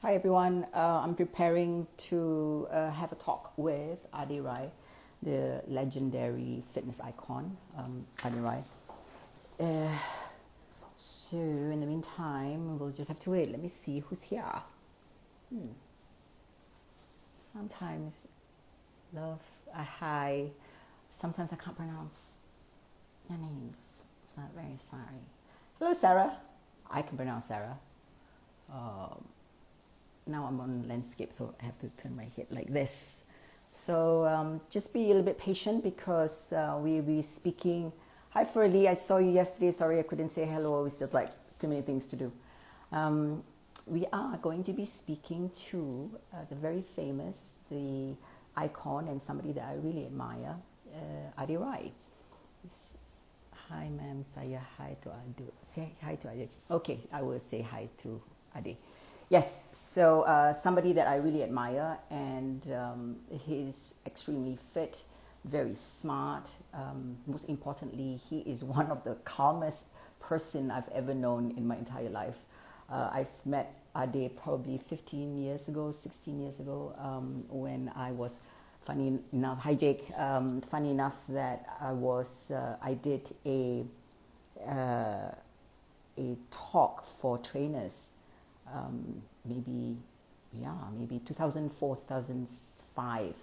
Hi everyone, I'm preparing to have a talk with Adi Rai, the legendary fitness icon, Adi Rai. So in the meantime, we'll just have to wait. Let me see who's here. Sometimes love, hi. Sometimes I can't pronounce your names. I'm very sorry. Hello Sarah. I can pronounce Sarah. Now I'm on landscape, so I have to turn my head like this. So just be a little bit patient because we'll be speaking. Hi Furley, I saw you yesterday. Sorry I couldn't say hello. We still like too many things to do. We are going to be speaking to the very famous, the icon and somebody that I really admire, Adi Rai. Hi ma'am, saya hi to Adi. Say hi to Adi. Okay, I will say hi to Adi. Yes, so somebody that I really admire, and he's extremely fit, very smart. Most importantly, he is one of the calmest person I've ever known in my entire life. I've met Ade probably 15 years ago, 16 years ago, when I was, funny enough, hi Jake, funny enough that I did a talk for trainers. Maybe 2004, 2005,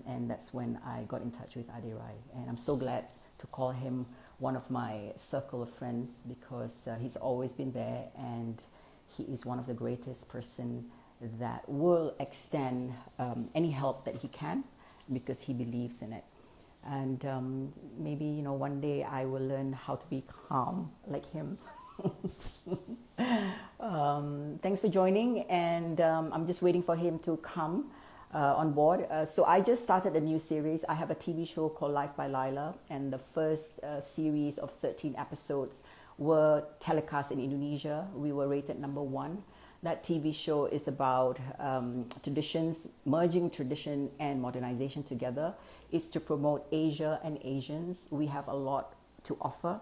and that's when I got in touch with Adi Rai, and I'm so glad to call him one of my circle of friends because he's always been there, and he is one of the greatest person that will extend any help that he can because he believes in it. And maybe one day I will learn how to be calm like him. Thanks for joining, and I'm just waiting for him to come on board. So I just started a new series. I have a TV show called Life by Laila, and the first series of 13 episodes were telecast in Indonesia. We were rated #1. That TV show is about traditions, merging tradition and modernization together. It's to promote Asia and Asians. We have a lot to offer,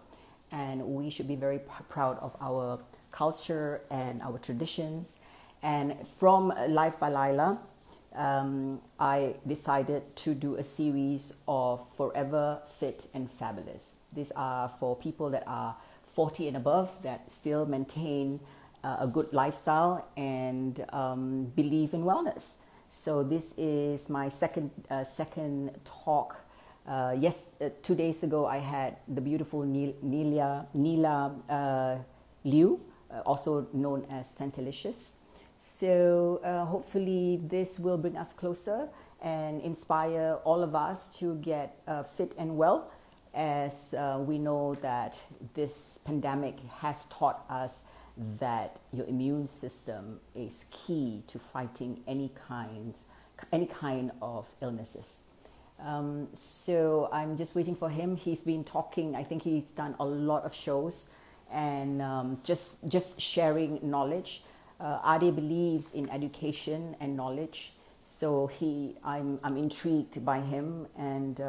and we should be very proud of our culture and our traditions. And from Life by Laila, I decided to do a series of Forever Fit and Fabulous. These are for people that are 40 and above that still maintain a good lifestyle and believe in wellness. So this is my second talk. 2 days ago I had the beautiful Neela Liu, also known as Fantalicious. So hopefully this will bring us closer and inspire all of us to get fit and well, as we know that this pandemic has taught us that your immune system is key to fighting any kind of illnesses. So I'm just waiting for him. He's been talking. I think he's done a lot of shows and just sharing knowledge. Ade believes in education and knowledge, so I'm intrigued by him, and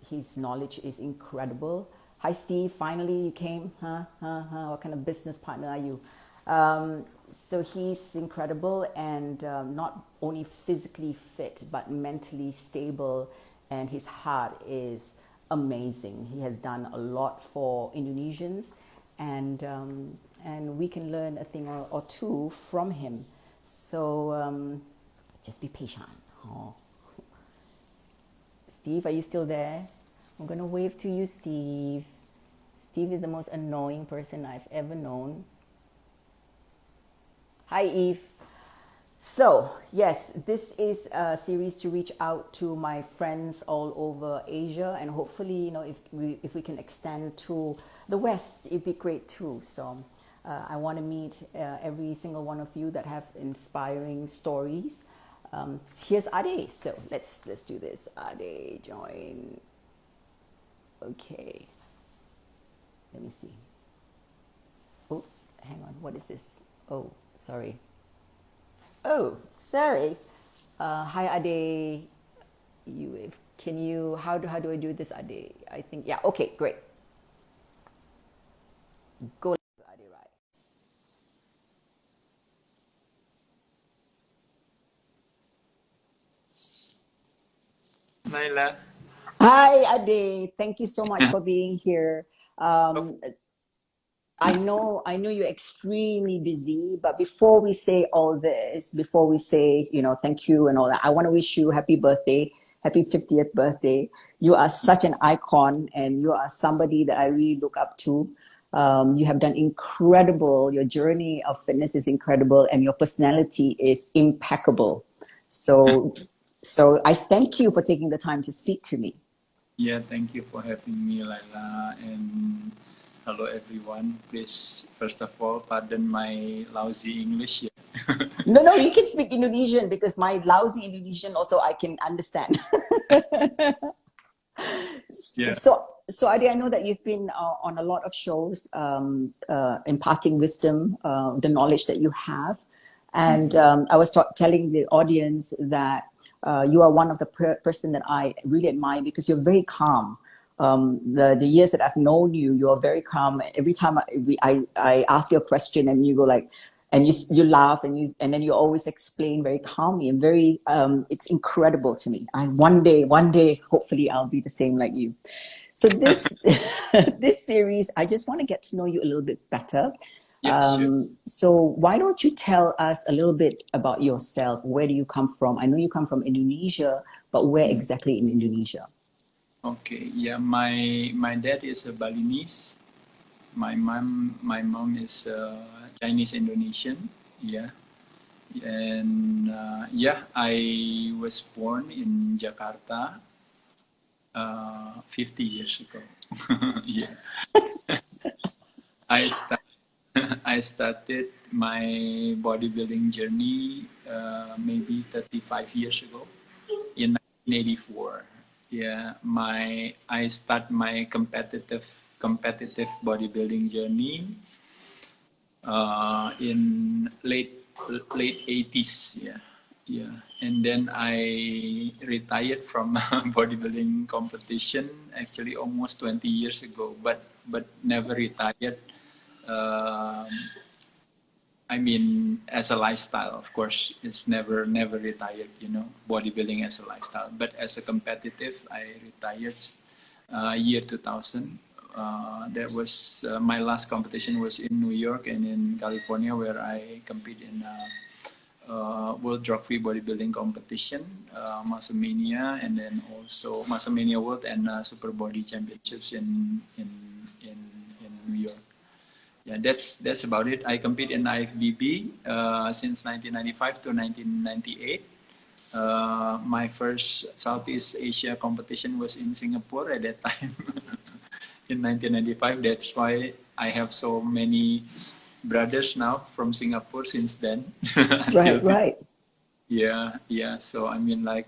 his knowledge is incredible. Hi Steve, finally you came. What kind of business partner are you? So he's incredible, and not only physically fit but mentally stable, and his heart is amazing. He has done a lot for Indonesians, and we can learn a thing or two from him. So just be patient. Oh. Steve, are you still there? I'm gonna wave to you, Steve. Steve is the most annoying person I've ever known. Hi, Eve. So, yes, this is a series to reach out to my friends all over Asia, and hopefully, if we can extend to the West, it'd be great too. So, I want to meet every single one of you that have inspiring stories. Here's Ade. So let's do this. Ade, join. Okay. Let me see. Oops, hang on. What is this? Oh, sorry. Oh, sorry. Hi, Ade. How do I do this, Ade? I think, yeah, okay, great. Go, Ade, right. Laila. Hi, Ade. Thank you so much for being here. Um, I know you're extremely busy, but before we say all this, before we say, thank you and all that, I want to wish you happy birthday, happy 50th birthday. You are such an icon and you are somebody that I really look up to. You have done incredible. Your journey of fitness is incredible and your personality is impeccable. So, so I thank you for taking the time to speak to me. Yeah, thank you for having me, Laila. And hello, everyone. Please, first of all, pardon my lousy English. Yeah. No, no, you can speak Indonesian because my lousy Indonesian also I can understand. Yeah. So Adi, I know that you've been on a lot of shows, imparting wisdom, the knowledge that you have. And Mhm. I was telling the audience that you are one of the person that I really admire because you're very calm. The years that I've known you, you are very calm. Every time I ask you a question and you go like, and you laugh and then you always explain very calmly and very it's incredible to me. I one day hopefully I'll be the same like you. So this this series, I just want to get to know you a little bit better. Yeah, sure. So why don't you tell us a little bit about yourself? Where do you come from? I know you come from Indonesia, but where Mhm. exactly in Indonesia? Okay. Yeah, my dad is a Balinese. My mom is Chinese Indonesian. Yeah. And yeah, I was born in Jakarta 50 years ago. Yeah. I start, I started my bodybuilding journey maybe 35 years ago in 1984. Yeah, I start my competitive bodybuilding journey in late 80s. Yeah, yeah, and then I retired from bodybuilding competition actually almost 20 years ago, but never retired. Um, I mean, as a lifestyle, of course, it's never retired. Bodybuilding as a lifestyle. But as a competitive, I retired year 2000. That was my last competition was in New York and in California, where I compete in World Drug Free Bodybuilding competition, Mania, and then also Mania World and Super Body Championships in in New York. Yeah, that's about it. I compete in IFBB since 1995 to 1998. My first Southeast Asia competition was in Singapore at that time in 1995. That's why I have so many brothers now from Singapore since then until Right, today. right. Yeah, yeah. So I mean, like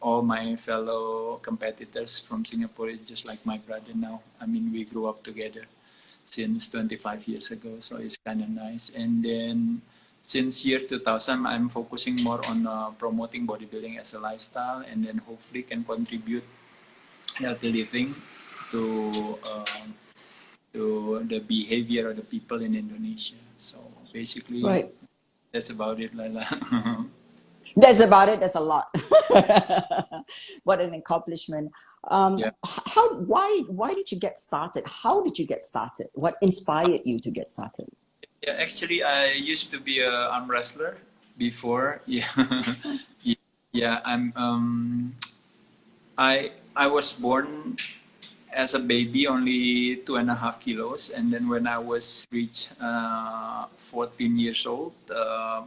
all my fellow competitors from Singapore is just like my brother now. I mean, we grew up together since 25 years ago, so it's kind of nice. And then since year 2000, I'm focusing more on promoting bodybuilding as a lifestyle, and then hopefully can contribute healthy living to the behavior of the people in Indonesia. So basically, Right. that's about it, Laila. That's about it. That's a lot. What an accomplishment. Yeah. Why did you get started? How did you get started? What inspired you to get started? Yeah, actually, I used to be a arm wrestler before. Yeah, yeah. I was born as a baby, only 2.5 kilos, and then when I was reached 14 years old,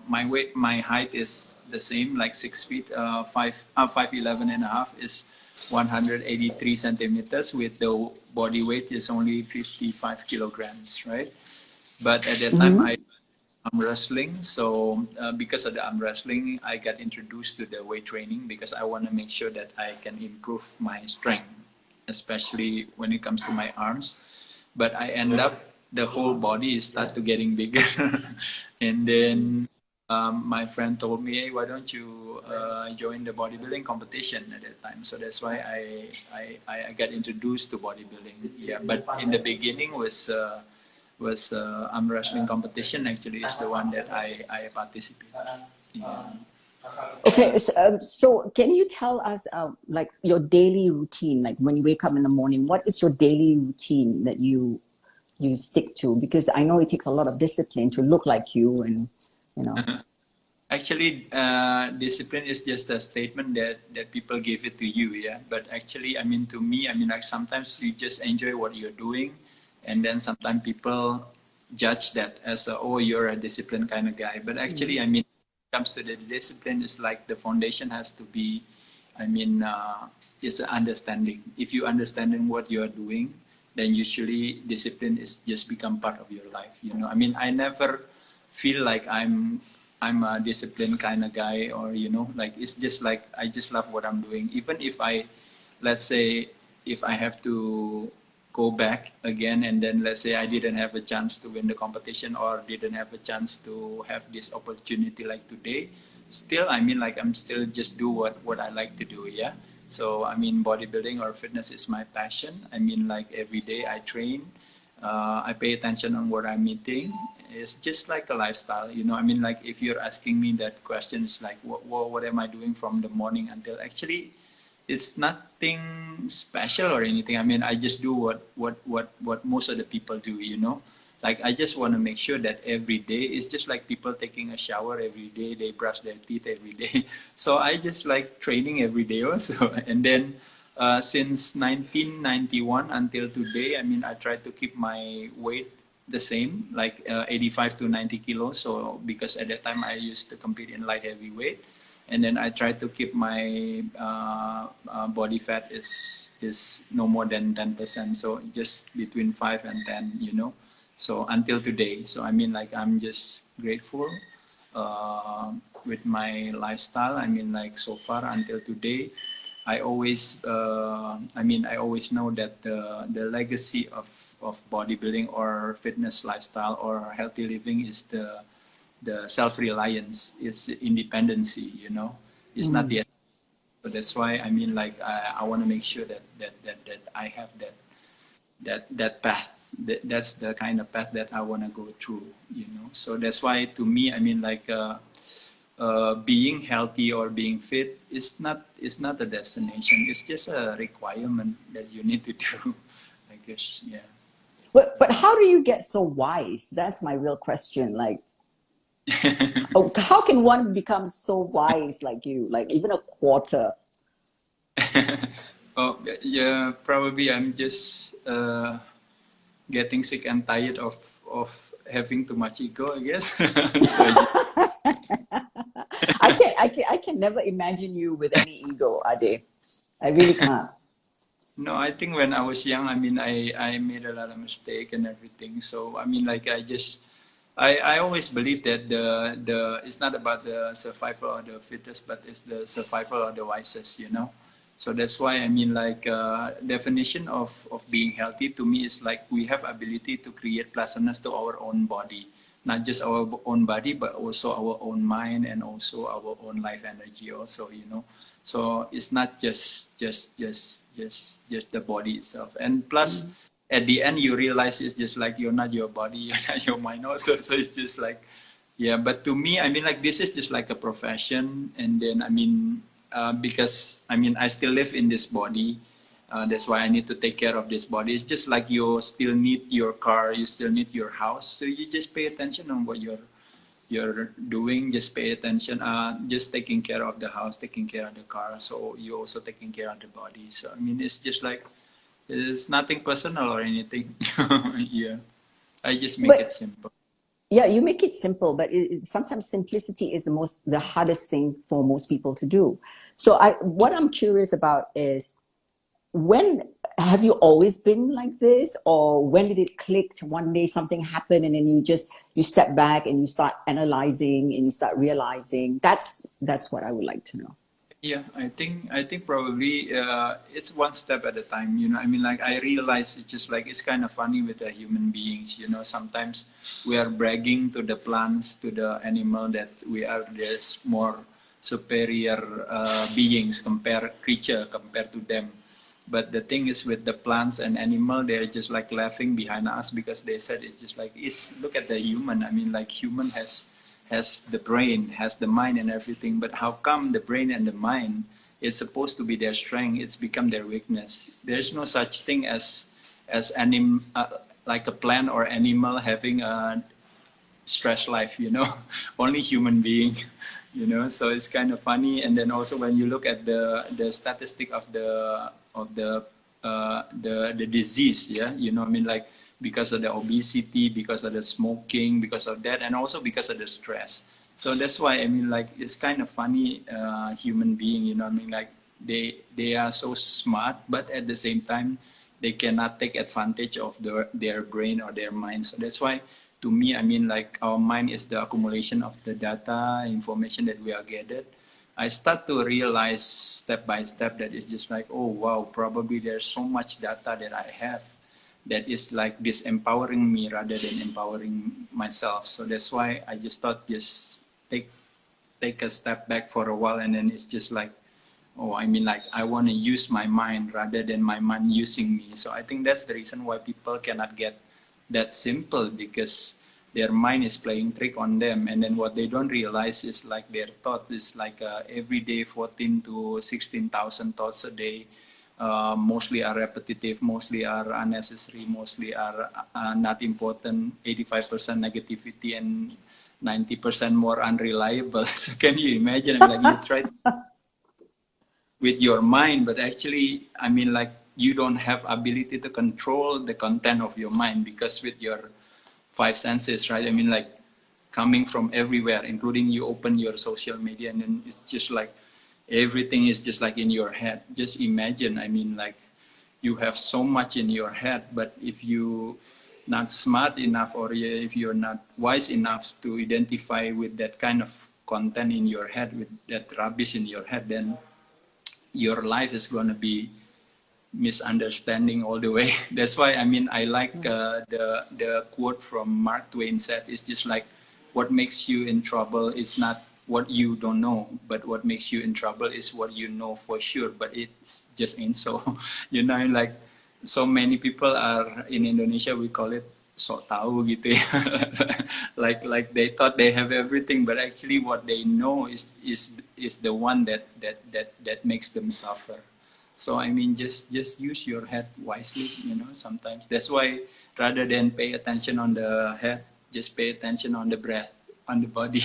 my height is the same, like 6 feet, 5'11" and a half is 183 centimeters. With the body weight is only 55 kilograms, right? But at that time, I Hmm. arm wrestling. So because of the arm wrestling, I got introduced to the weight training because I want to make sure that I can improve my strength, especially when it comes to my arms. But I end up the whole body start to getting bigger, and then my friend told me, "Hey, why don't you join the bodybuilding competition at that time?" So that's why I got introduced to bodybuilding. Yeah, but in the beginning was arm wrestling competition actually is the one that I participated. Yeah. Okay, so can you tell us like your daily routine, like when you wake up in the morning, what is your daily routine that you stick to? Because I know it takes a lot of discipline to look like you, and you know. Actually, discipline is just a statement that people give it to you, yeah. But actually, I mean, to me, I mean, like sometimes you just enjoy what you're doing, and then sometimes people judge that as a, oh, you're a disciplined kind of guy. But actually, I mean, when it comes to the discipline, it's like the foundation has to be, I mean, it's an understanding. If you understanding what you're doing, then usually discipline is just become part of your life. You know, I mean, I never feel like I'm a disciplined kind of guy, or you know, like it's just like I just love what I'm doing. Even if I, let's say, if I have to go back again, and then let's say I didn't have a chance to win the competition, or didn't have a chance to have this opportunity like today, still, I mean, like I'm still just do what I like to do, yeah. So I mean, bodybuilding or fitness is my passion. I mean, like every day I train, I pay attention on what I'm eating. It's just like a lifestyle, you know. I mean, like if you're asking me that question, it's like what am I doing from the morning until, actually it's nothing special or anything. I mean, I just do what most of the people do, you know. Like I just want to make sure that every day is just like people taking a shower every day, they brush their teeth every day. So I just like training every day also. And then since 1991 until today, I mean, I try to keep my weight the same, like 85 to 90 kilos. So because at that time I used to compete in light heavyweight, and then I try to keep my body fat is no more than 10%. So just between 5 and 10, you know. So until today, so I mean, like I'm just grateful uh, with my lifestyle. I mean, like so far until today, I always, I mean, I always know that the legacy of bodybuilding or fitness lifestyle or healthy living is the self-reliance, is independency, you know. It's not the, so that's why I mean, like I want to make sure that I have that path. That's the kind of path that I want to go through, you know. So that's why to me, I mean, like being healthy or being fit is not a destination. It's just a requirement that you need to do. I guess, yeah. But how do you get so wise? That's my real question. Like, oh, how can one become so wise like you? Like even a quarter. Oh, yeah, probably I'm just getting sick and tired of having too much ego, I guess. So I can never imagine you with any ego, Ade. I really can't. no, I think when I was young, I mean, I made a lot of mistake and everything. So I mean, like I always believe that the it's not about the survival or the fittest, but it's the survival or the wisest, you know. So that's why I mean, like definition of being healthy to me is like we have ability to create pleasantness to our own body, not just our own body, but also our own mind and also our own life energy also, you know. So it's not just the body itself. And plus, at the end, you realize it's just like you're not your body, you're not your mind also. So it's just like, yeah. But to me, I mean, like this is just like a profession. And then, I mean, because I mean, I still live in this body. That's why I need to take care of this body. It's just like you still need your car, you still need your house. So you just pay attention on what you're doing. Just pay attention, just taking care of the house, taking care of the car, so you also taking care of the body. So I mean, it's just like it's nothing personal or anything. Yeah, I just make it But simple. yeah, you make it simple, but sometimes simplicity is the hardest thing for most people to do. So what I'm curious about is, when have you always been like this, or when did it click? One day something happened, and then you step back and you start analyzing and you start realizing. That's what I would like to know. Yeah, I think probably it's one step at a time. You know, I mean, like I realize it's just like it's kind of funny with the human beings. You know, sometimes we are bragging to the plants, to the animal that we are this more superior beings creature compared to them. But the thing is with the plants and animal, they're just like laughing behind us because they said it's just like it's look at the human. I mean, like human has the brain, has the mind and everything, but how come the brain and the mind is supposed to be their strength, it's become their weakness? There's no such thing as like a plant or animal having a stress life, you know. Only human being, you know. So it's kind of funny. And then also when you look at the statistic of the disease, yeah, you know, I mean, like, because of the obesity, because of the smoking, because of that, and also because of the stress. So that's why, I mean, like, it's kind of funny, human being, you know, I mean, like, they are so smart, but at the same time, they cannot take advantage of their brain or their mind. So that's why, to me, I mean, like, our mind is the accumulation of the data, information that we are gathered. I start to realize step by step that it's just like, oh, wow, probably there's so much data that I have that is like disempowering me rather than empowering myself. So that's why I just thought, just take a step back for a while, and then it's just like, oh, I mean, like, I want to use my mind rather than my mind using me. So I think that's the reason why people cannot get that simple, because their mind is playing trick on them. And then what they don't realize is, like, their thought is like every day 14 to 16,000 thoughts a day. Mostly are repetitive, mostly are unnecessary, mostly are not important, 85% negativity, and 90% more unreliable. So can you imagine? I mean, like, you try with your mind, but actually, I mean, like, you don't have ability to control the content of your mind, because with your five senses, right? I mean, like, coming from everywhere, including you open your social media, and then it's just like everything is just like in your head. Just imagine, I mean, like, you have so much in your head, but if you not smart enough, or if you're not wise enough to identify with that kind of content in your head, with that rubbish in your head, then your life is going to be misunderstanding all the way. That's why, I mean, I like the quote from Mark Twain said, it's just like, what makes you in trouble is not what you don't know, but what makes you in trouble is what you know for sure, but it just ain't so. You know, like, so many people are in Indonesia, we call it sok tahu gitu ya. like they thought they have everything, but actually what they know is the one that makes them suffer. So I mean, just use your head wisely, you know. Sometimes that's why, rather than pay attention on the head, just pay attention on the breath, on the body.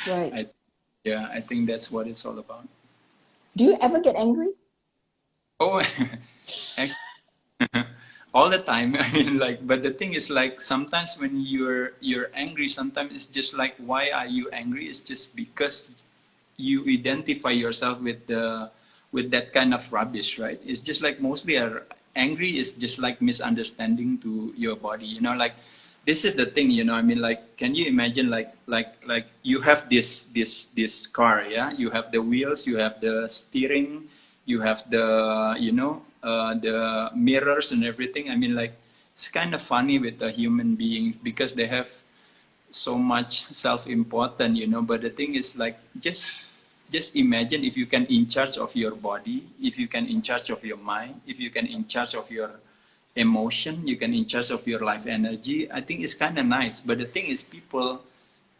Right. I think that's what it's all about. Do you ever get angry? Oh, actually, all the time. I mean, like, but the thing is, like, sometimes when you're angry, sometimes it's just like, why are you angry? It's just because you identify yourself with that kind of rubbish, right? It's just like, mostly are angry is just like misunderstanding to your body, you know. Like, this is the thing, you know. I mean, like, can you imagine, like you have this car, yeah? You have the wheels, you have the steering, you have the, you know, the mirrors and everything. I mean, like, it's kind of funny with a human being, because they have so much self-important, you know. But the thing is, like, just imagine if you can in charge of your body, if you can in charge of your mind, if you can in charge of your emotion, you can in charge of your life energy. I think it's kind of nice. But the thing is, people,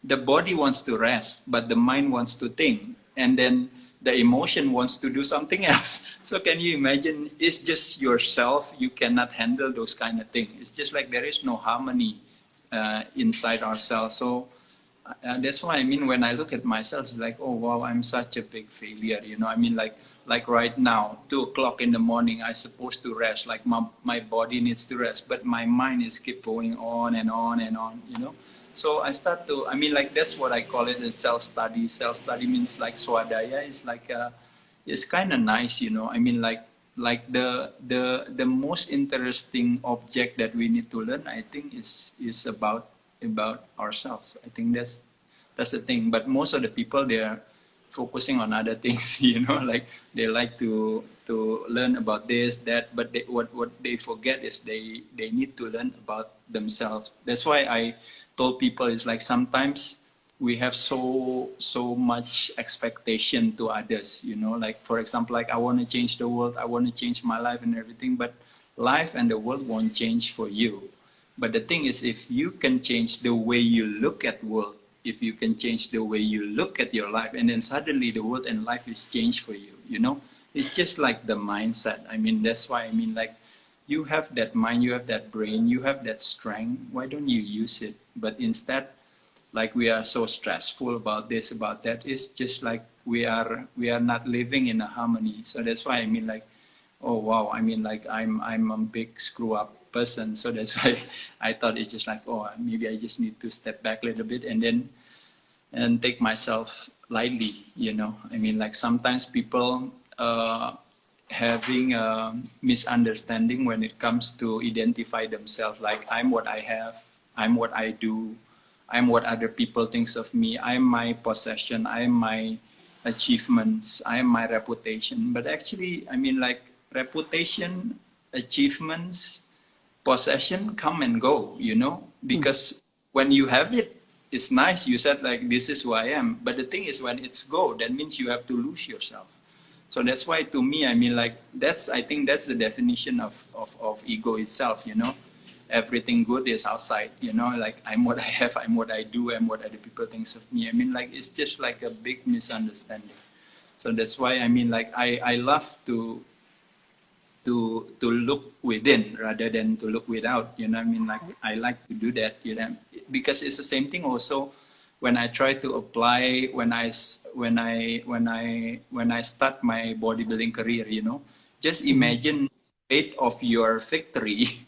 the body wants to rest, but the mind wants to think, and then the emotion wants to do something else. So can you imagine? It's just yourself, you cannot handle those kind of things. It's just like there is no harmony inside ourselves. So that's why, I mean, when I look at myself, it's like, oh wow, I'm such a big failure, you know. I mean, like right now, 2 o'clock in the morning, I'm supposed to rest. Like, my body needs to rest, but my mind is keep going on and on and on, you know. So I start to, I mean, like, that's what I call it, a self-study. Self-study means, like, swadaya is like it's kind of nice, you know. I mean, like the most interesting object that we need to learn, I think, is about ourselves. I think that's the thing. But most of the people, they are focusing on other things, you know. Like, they like to learn about this, that, but what they forget is they need to learn about themselves. That's why I told people, is like, sometimes we have so much expectation to others, you know. Like, for example, like, I want to change the world, I want to change my life and everything, but life and the world won't change for you. But the thing is, if you can change the way you look at world, if you can change the way you look at your life, and then suddenly the world and life is changed for you, you know. It's just like the mindset. I mean, that's why I mean, like, you have that mind, you have that brain, you have that strength. Why don't you use it? But instead, like, we are so stressful about this, about that. It's just like we are not living in a harmony. So that's why I mean, like, oh wow, I mean, like, I'm a big screw up person. So that's why I thought it's just like, oh, maybe I just need to step back a little bit and then and take myself lightly, you know. I mean, like, sometimes people having a misunderstanding when it comes to identify themselves, like, I'm what I have, I'm what I do, I'm what other people thinks of me, I'm my possession, I'm my achievements, I'm my reputation. But actually, I mean, like, reputation, achievements, possession come and go, you know, because when you have it, it's nice. You said, like, this is who I am. But the thing is, when it's go, that means you have to lose yourself. So that's why, to me, I mean, like, I think that's the definition of ego itself, you know. Everything good is outside, you know, like, I'm what I have, I'm what I do, I'm what other people think of me. I mean, like, it's just like a big misunderstanding. So that's why, I mean, like, I love to look within rather than to look without, you know. I mean, like, I like to do that, you know, because it's the same thing also when I try to apply when I start my bodybuilding career, you know. Just imagine the rate of your victory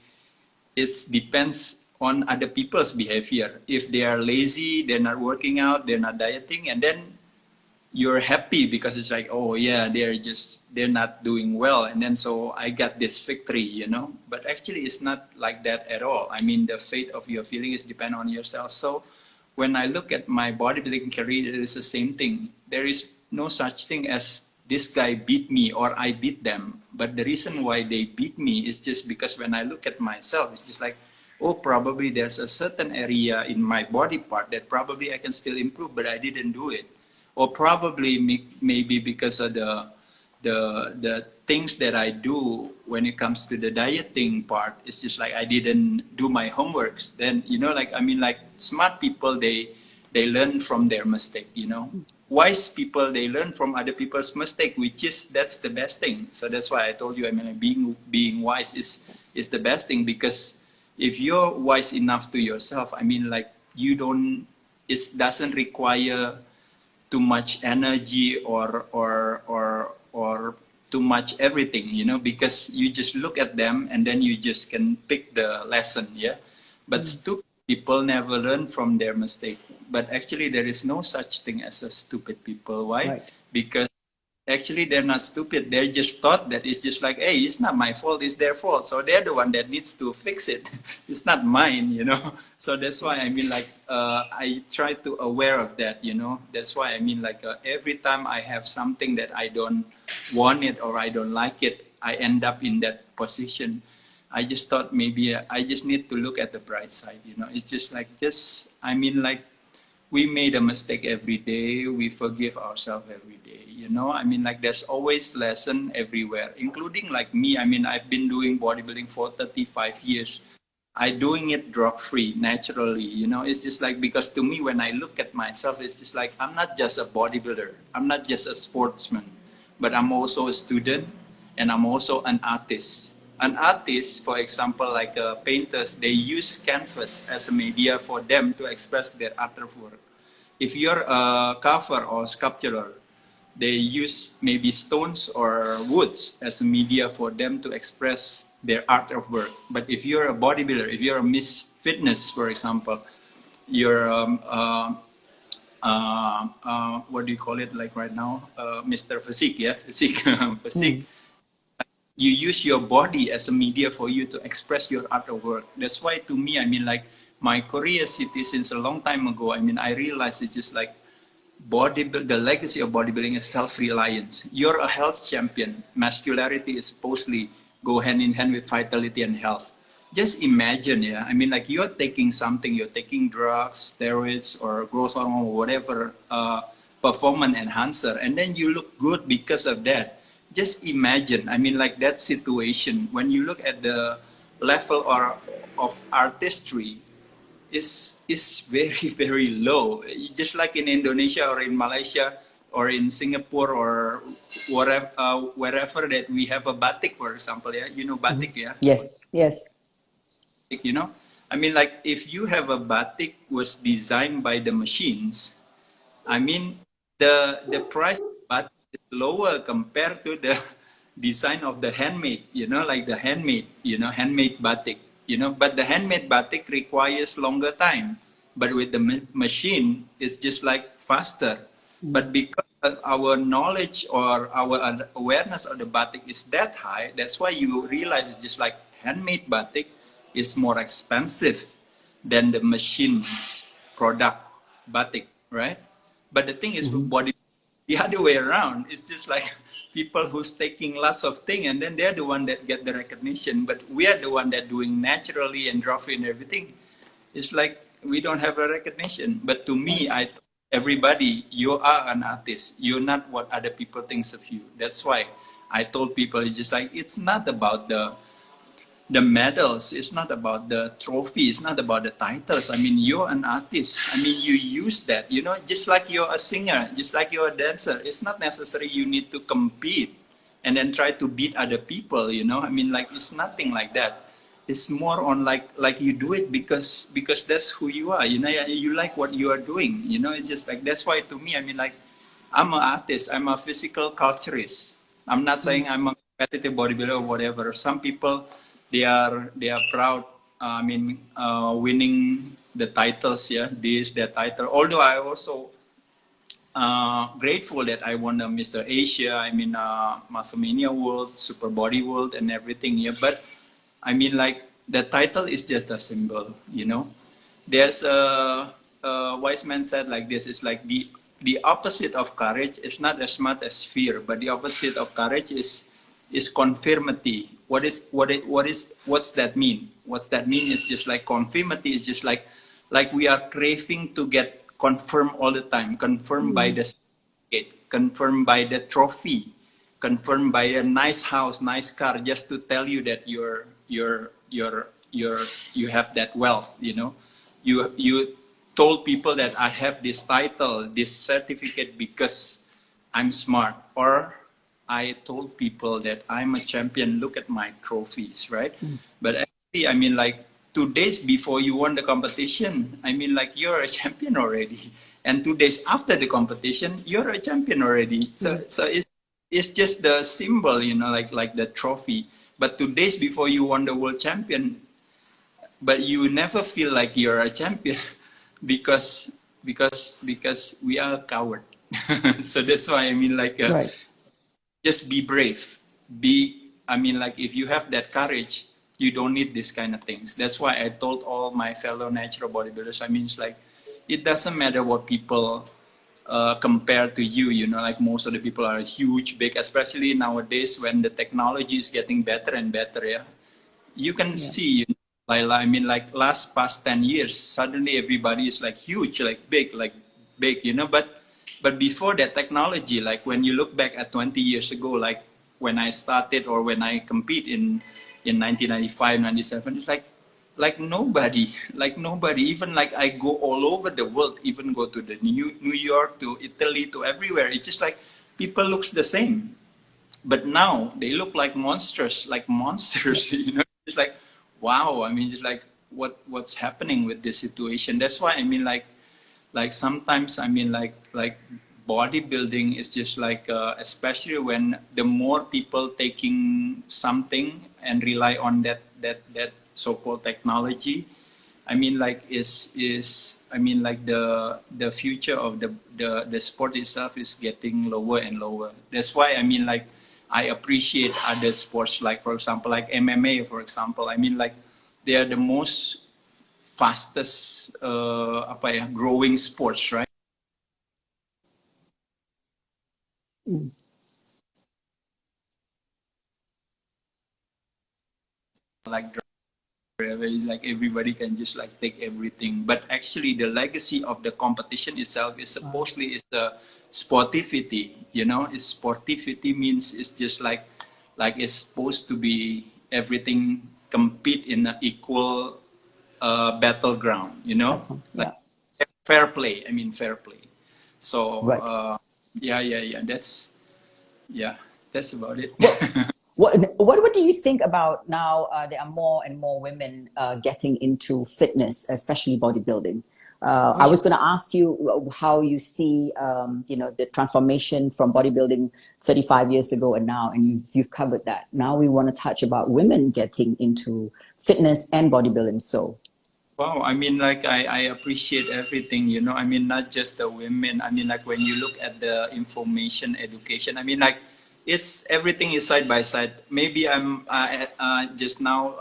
it depends on other people's behavior. If they are lazy, they're not working out, they're not dieting, and then you're happy because it's like, oh yeah, they're not doing well, and then so I got this victory, you know. But actually it's not like that at all. I mean, the fate of your feeling is depend on yourself. So when I look at my bodybuilding career, it is the same thing. There is no such thing as this guy beat me or I beat them. But the reason why they beat me is just because when I look at myself, it's just like, oh, probably there's a certain area in my body part that probably I can still improve, but I didn't do it. Or probably maybe because of the things that I do when it comes to the dieting part, it's just like I didn't do my homeworks. Then, you know, like, I mean, like, smart people, they learn from their mistake, you know. Wise people, they learn from other people's mistake, that's the best thing. So that's why I told you, I mean, like, being wise is the best thing, because if you're wise enough to yourself, I mean, like, it doesn't require too much energy or too much everything, you know, because you just look at them and then you just can pick the lesson, yeah. But stupid people never learn from their mistake. But actually there is no such thing as a stupid people. Why? Right. Because actually they're not stupid. They're just thought that it's just like, hey, it's not my fault, it's their fault. So they're the one that needs to fix it. It's not mine, you know. So that's why, I mean, like, I try to aware of that, you know. That's why, I mean, like, every time I have something that I don't want it or I don't like it, I end up in that position. I just thought maybe I just need to look at the bright side, you know. It's just like, I mean, like, we made a mistake every day. We forgive ourselves every day, you know. I mean, like, there's always lesson everywhere, including like me. I mean, I've been doing bodybuilding for 35 years. I'm doing it drug-free, naturally, you know. It's just like, because to me, when I look at myself, it's just like, I'm not just a bodybuilder. I'm not just a sportsman, but I'm also a student and I'm also an artist. An artist, for example, like painters, they use canvas as a media for them to express their artwork. If you're a carver or sculptor, they use maybe stones or woods as a media for them to express their art of work. But if you're a bodybuilder, if you're a Miss Fitness, for example, you're what do you call it, like right now, Mr. Physique, yeah, physique, physique. You use your body as a media for you to express your art of work. That's why, to me, I mean, like, my curiosity since a long time ago, I mean, I realized it's just like the legacy of bodybuilding is self-reliance. You're a health champion. Masculinity is supposedly go hand in hand with vitality and health. Just imagine, yeah, I mean, like, you're taking something, you're taking drugs, steroids, or growth hormone, or whatever, performance enhancer, and then you look good because of that. Just imagine, I mean, like, that situation, when you look at the level of artistry, is very very low. Just like in Indonesia or in Malaysia or in Singapore or whatever, wherever that we have a batik, for example. Yeah, you know batik, yeah. Yes, yes. You know, I mean, like if you have a batik was designed by the machines, I mean, the price of batik is lower compared to the design of the handmade, you know, like the handmade, you know, handmade batik, you know, but the handmade batik requires longer time. But with the machine, it's just like faster. But because our knowledge or our awareness of the batik is that high, that's why you realize it's just like handmade batik is more expensive than the machine's product batik, right? But the thing is, body the other way around. It's just like people who's taking lots of thing, and then they're the one that get the recognition. But we are the one that doing naturally and drawing and everything. It's like we don't have a recognition. But to me, I told everybody, you are an artist. You're not what other people thinks of you. That's why I told people, it's just like it's not about the medals, it's not about the trophy, it's not about the titles. I mean, you're an artist. I mean, you use that, you know, just like you're a singer, just like you're a dancer. It's not necessary you need to compete and then try to beat other people, you know. I mean, like, it's nothing like that. It's more on like you do it because that's who you are, you know. You like what you are doing, you know. It's just like, that's why to me, I mean, like, I'm an artist, I'm a physical culturist. I'm not saying I'm a competitive bodybuilder or whatever. Some people, they are proud, winning the titles, yeah, this, that title. Although I also grateful that I won the Mr. Asia, Massamania World, Super Body World, and everything, yeah. But I mean, like, the title is just a symbol, you know. There's a wise man said like this: it's like the opposite of courage is not as much as fear, but the opposite of courage is conformity. What's that mean? What's that mean is just like conformity is just like we are craving to get confirmed all the time, confirmed by the certificate, confirmed by the trophy, confirmed by a nice house, nice car, just to tell you that you have that wealth, you know. You told people that I have this title, this certificate because I'm smart, or I told people that I'm a champion, look at my trophies, right? But actually, I mean, like, 2 days before you won the competition, I mean, like, you're a champion already. And 2 days after the competition, you're a champion already. So it's just the symbol, you know, like the trophy. But 2 days before you won the world champion, but you never feel like you're a champion because we are a coward. So that's why, I mean, like, Right. just be brave. Like, if you have that courage, you don't need this kind of things. That's why I told all my fellow natural bodybuilders, I mean, it's like, it doesn't matter what people compare to you, you know, like most of the people are huge, big, especially nowadays when the technology is getting better and better, yeah. You can see, you know, Laila, I mean, like, past 10 years, suddenly everybody is like huge, like big, you know, but before that technology, like when you look back at 20 years ago, like when I started or when I compete in 1995, 97, it's like nobody, even like I go all over the world, even go to the New York, to Italy, to everywhere. It's just like people looks the same, but now they look like monsters, you know. It's like, wow, I mean, it's like, what's happening with this situation? That's why, I mean, like sometimes, I mean, like bodybuilding is just like, especially when the more people taking something and rely on that so-called technology, I mean, like, I mean, like, the future of the sport itself is getting lower and lower. That's why, I mean, like, I appreciate other sports, like, for example, like MMA, for example. I mean, like, they are the most fastest growing sports, right? Like, where it's like everybody can just like take everything, but actually the legacy of the competition itself is supposedly is the sportivity, you know. It's sportivity means it's just like it's supposed to be everything compete in an equal battleground, you know, Platform. like Yeah. fair play. I mean, fair play. So Right. yeah. That's about it. Well, what do you think about now? There are more and more women getting into fitness, especially bodybuilding. Oh I yeah. was going to ask you how you see, the transformation from bodybuilding 35 years ago and now, and you've covered that. Now we want to touch about women getting into fitness and bodybuilding. So, Wow, I mean, like I appreciate everything, you know. I mean, not just the women. I mean, like when you look at the information, education. I mean, like it's everything is side by side. Maybe I'm just now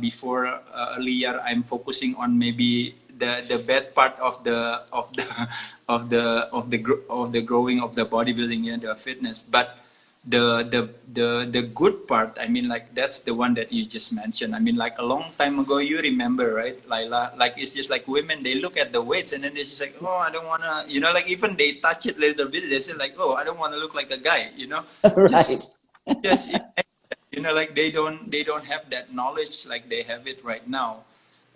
before earlier I'm focusing on maybe the bad part of the of the growing of the bodybuilding and the fitness, but the good part, I mean, like that's the one that you just mentioned. I mean, like a long time ago, you remember, right, Laila? Like it's just like women, they look at the weights and then they're just like, oh, I don't wanna, you know, like even they touch it a little bit, they say like, oh, I don't want to look like a guy, you know, right. just you know, like they don't have that knowledge like they have it right now.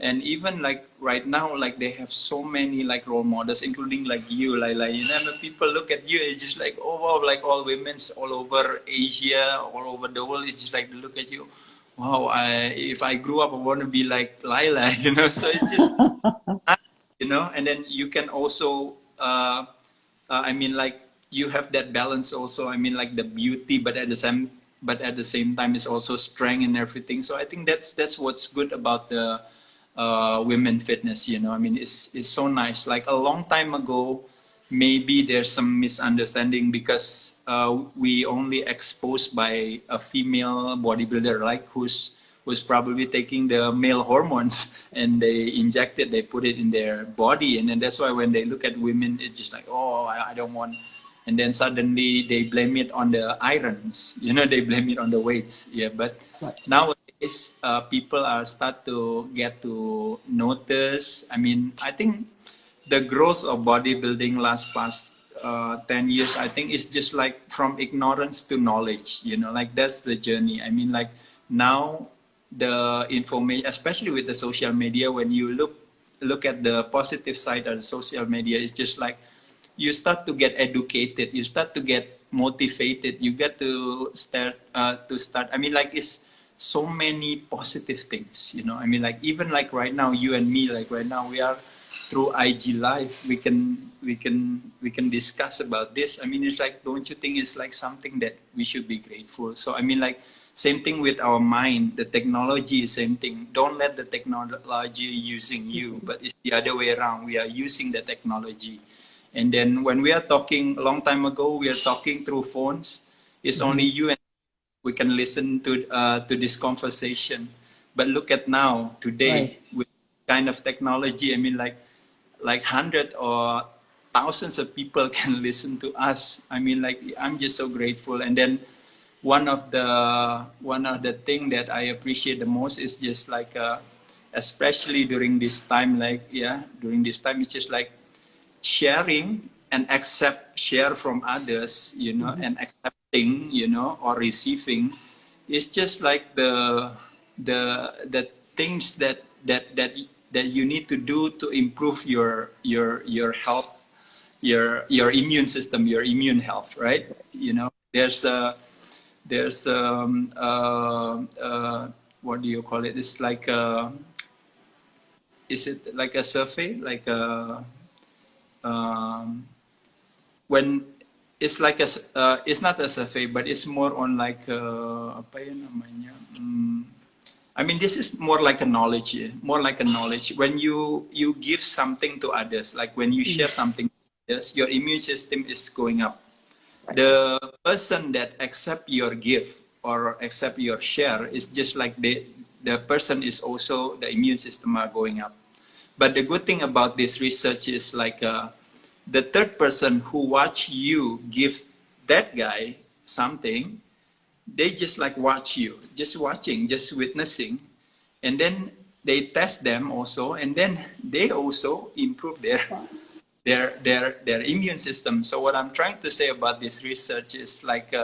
And even like right now, like they have so many like role models, including like you, like you know, when people look at you, it's just like, oh wow, like all women's all over Asia, all over the world, it's just like they look at you, wow, if I grew up, I want to be like Laila, you know. So it's just, you know, and then you can also, I mean, like you have that balance also. I mean, like the beauty, but at the same time, it's also strength and everything. So I think that's what's good about the women fitness. You know, I mean, it's so nice. Like a long time ago, maybe there's some misunderstanding because we only exposed by a female bodybuilder, like who's probably taking the male hormones and they inject it, they put it in their body, and then that's why when they look at women, it's just like, oh, I don't want. And then suddenly they blame it on the irons, you know, they blame it on the weights. Yeah, but Right. nowadays people are start to get to notice. I mean, I think the growth of bodybuilding last past 10 years, I think is just like from ignorance to knowledge, you know, like that's the journey. I mean, like now the information, especially with the social media, when you look at the positive side of the social media, it's just like you start to get educated, you start to get motivated, you get to start. I mean, like it's so many positive things, you know. I mean, like even like right now, you and me, like right now, we are through IG Live. We can discuss about this. I mean, it's like, don't you think it's like something that we should be grateful? So I mean, like same thing with our mind. The technology is same thing. Don't let the technology using you, but it's the other way around. We are using the technology. And then when we are talking a long time ago, we are talking through phones. It's only you and we can listen to this conversation. But look at now, today, Right. with kind of technology, I mean, like hundreds or thousands of people can listen to us. I mean, like I'm just so grateful. And then one of the thing that I appreciate the most is just like especially during this time, like during this time, it's just like sharing and share from others, you know, and accepting, you know, or receiving is just like the things that you need to do to improve your health, your immune system, your immune health, right? You know, there's what do you call it? It's like is it like a survey, like a when it's like it's not a survey, but it's more on like apa ya namanya? I mean, this is more like a knowledge, more like a knowledge. When you give something to others, like when you share something to others, your immune system is going up. Right. The person that accept your gift or accept your share is just like the person is also the immune system are going up. But the good thing about this research is like the third person who watch you give that guy something, they just like watch you, just watching, just witnessing, and then they test them also, and then they also improve their immune system. So what I'm trying to say about this research is like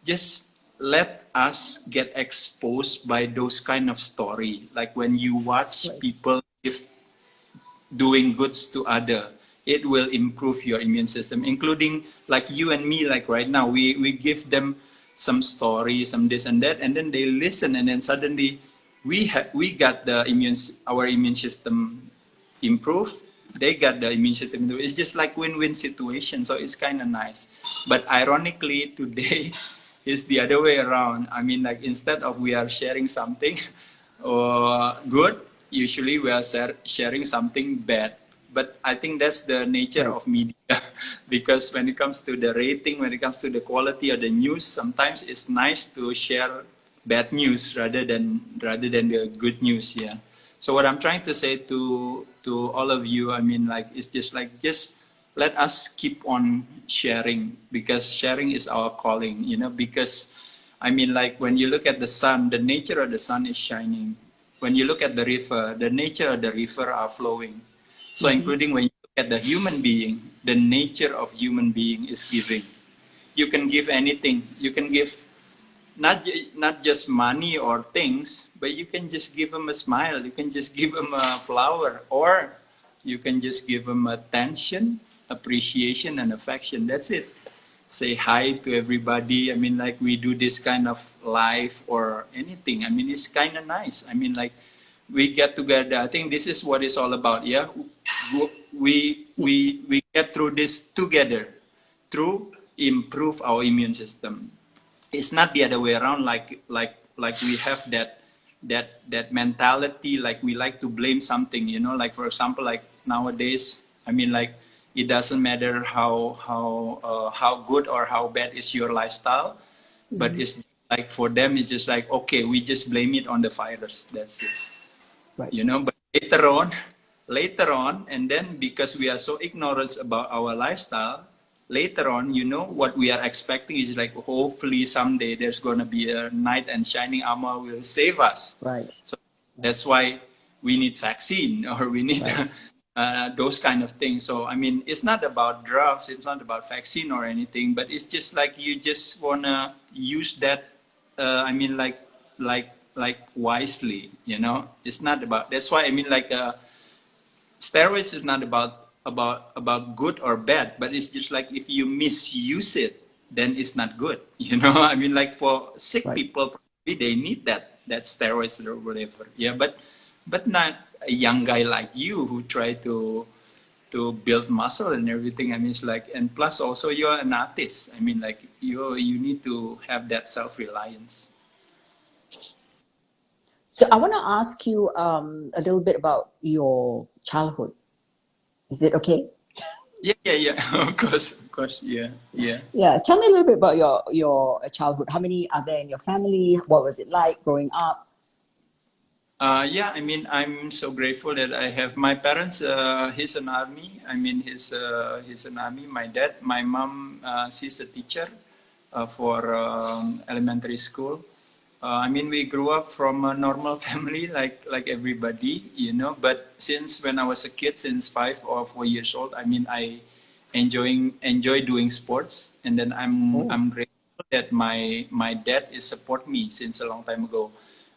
just let us get exposed by those kind of story. Like when you watch Right. people if doing goods to other, it will improve your immune system, including like you and me, like right now, we give them some story, some this and that, and then they listen, and then suddenly we got our immune system improved. They got the immune system improved. It's just like win-win situation. So it's kind of nice. But ironically, today is the other way around. I mean, like instead of we are sharing something good, usually we are sharing something bad. But I think that's the nature of media, because when it comes to the rating, when it comes to the quality of the news, sometimes it's nice to share bad news rather than the good news. Yeah. So what I'm trying to say to all of you, I mean, like it's just like just let us keep on sharing, because sharing is our calling, you know. Because I mean, like when you look at the sun, the nature of the sun is shining. When you look at the river, the nature of the river are flowing. So including when you look at the human being, the nature of human being is giving. You can give anything. You can give not just money or things, but you can just give them a smile. You can just give them a flower, or you can just give them attention, appreciation, and affection. That's it. Say hi to everybody. I mean, like we do this kind of live or anything. I mean, it's kind of nice. I mean, like we get together. I think this is what it's all about. Yeah, we get through this together through improve our immune system. It's not the other way around. Like we have that mentality. Like we like to blame something. You know, like for example, like nowadays. I mean, like it doesn't matter how good or how bad is your lifestyle, but it's like for them it's just like, okay, we just blame it on the virus. That's it. Right. You know, but later on, and then because we are so ignorant about our lifestyle, later on, you know, what we are expecting is like, hopefully someday there's going to be a knight and shining armor will save us. Right. So that's why we need vaccine, or we need those kind of things. So, I mean, it's not about drugs, it's not about vaccine or anything, but it's just like you just want to use that, I mean, like wisely, you know. It's not about, that's why I mean, like steroids is not about good or bad, but it's just like if you misuse it, then it's not good, you know. I mean, like for sick people, probably they need that steroids or whatever. Yeah, but not a young guy like you who try to build muscle and everything. I mean, it's like, and plus also you're an artist. I mean, like you need to have that self-reliance. So I want to ask you a little bit about your childhood. Is it okay? Yeah. Of course. Yeah. Yeah. Tell me a little bit about your childhood. How many are there in your family? What was it like growing up? Yeah, I mean, I'm so grateful that I have my parents. He's an army. I mean, he's an army. My dad, my mom, she's a teacher for elementary school. I mean, we grew up from a normal family, like everybody, you know. But since when I was a kid, since 5 or 4 years old, I mean, I enjoy doing sports, and then I'm grateful that my dad is support me since a long time ago.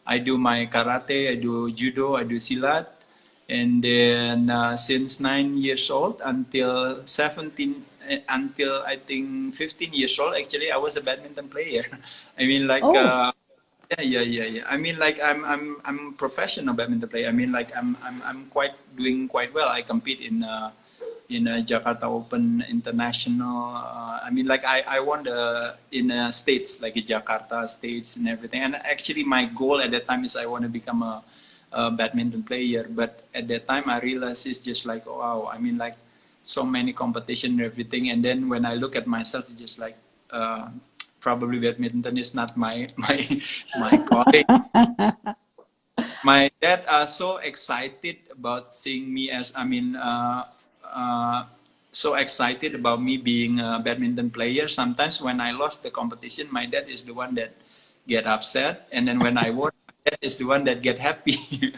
I do my karate, I do judo, I do silat, and then since 9 years old until 17, until I think 15 years old, actually, I was a badminton player. I mean, like. Yeah. I mean, like I'm professional badminton player. I mean, like I'm doing quite well. I compete in Jakarta Open International. I mean, like I won in states, like in Jakarta states and everything. And actually, my goal at that time is I want to become a badminton player. But at that time, I realized it's just like, oh, wow. I mean, like so many competition and everything. And then when I look at myself, it's just like. Probably badminton is not my calling. My dad are so excited about seeing me as, I mean, so excited about me being a badminton player. Sometimes when I lost the competition, my dad is the one that get upset, and then when I won, my dad is the one that get happy.